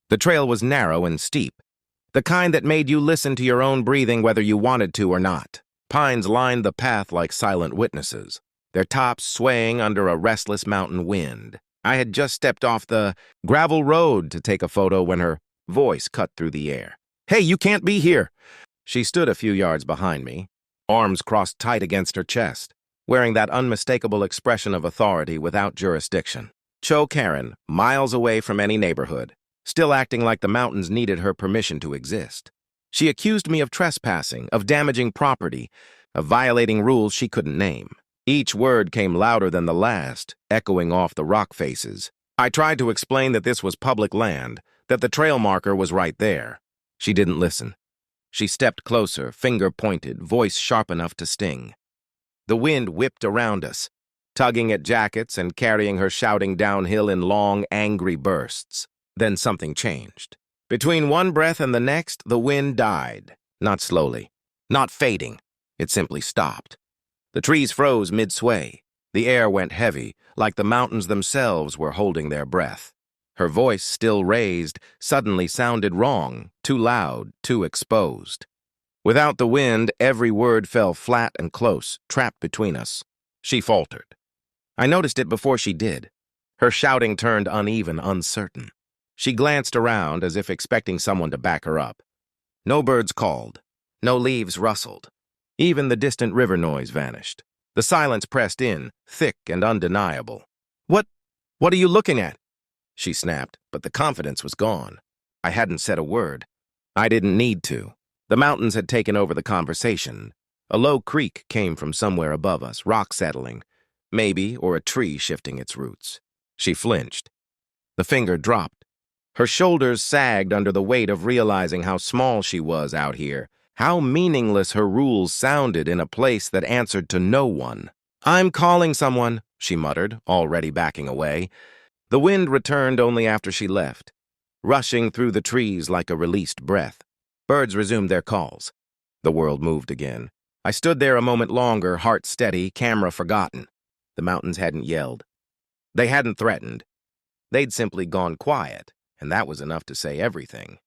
The trail was narrow and steep, the kind that made you listen to your own breathing whether you wanted to or not. Pines lined the path like silent witnesses, their tops swaying under a restless mountain wind. I had just stepped off the gravel road to take a photo when her voice cut through the air. "Hey, you can't be here!" She stood a few yards behind me, arms crossed tight against her chest, wearing that unmistakable expression of authority without jurisdiction. Cho Karen, miles away from any neighborhood, still acting like the mountains needed her permission to exist. She accused me of trespassing, of damaging property, of violating rules she couldn't name. Each word came louder than the last, echoing off the rock faces. I tried to explain that this was public land, that the trail marker was right there. She didn't listen. She stepped closer, finger pointed, voice sharp enough to sting. The wind whipped around us, tugging at jackets and carrying her shouting downhill in long, angry bursts. Then something changed. Between one breath and the next, the wind died. Not slowly, not fading. It simply stopped. The trees froze mid-sway. The air went heavy, like the mountains themselves were holding their breath. Her voice, still raised, suddenly sounded wrong, too loud, too exposed. Without the wind, every word fell flat and close, trapped between us. She faltered. I noticed it before she did. Her shouting turned uneven, uncertain. She glanced around as if expecting someone to back her up. No birds called. No leaves rustled. Even the distant river noise vanished. The silence pressed in, thick and undeniable. What are you looking at?" she snapped, but the confidence was gone. I hadn't said a word. I didn't need to. The mountains had taken over the conversation. A low creak came from somewhere above us, rock settling, maybe, or a tree shifting its roots. She flinched. The finger dropped. Her shoulders sagged under the weight of realizing how small she was out here, how meaningless her rules sounded in a place that answered to no one. "I'm calling someone," she muttered, already backing away. The wind returned only after she left, rushing through the trees like a released breath. Birds resumed their calls. The world moved again. I stood there a moment longer, heart steady, camera forgotten. The mountains hadn't yelled. They hadn't threatened. They'd simply gone quiet, and that was enough to say everything.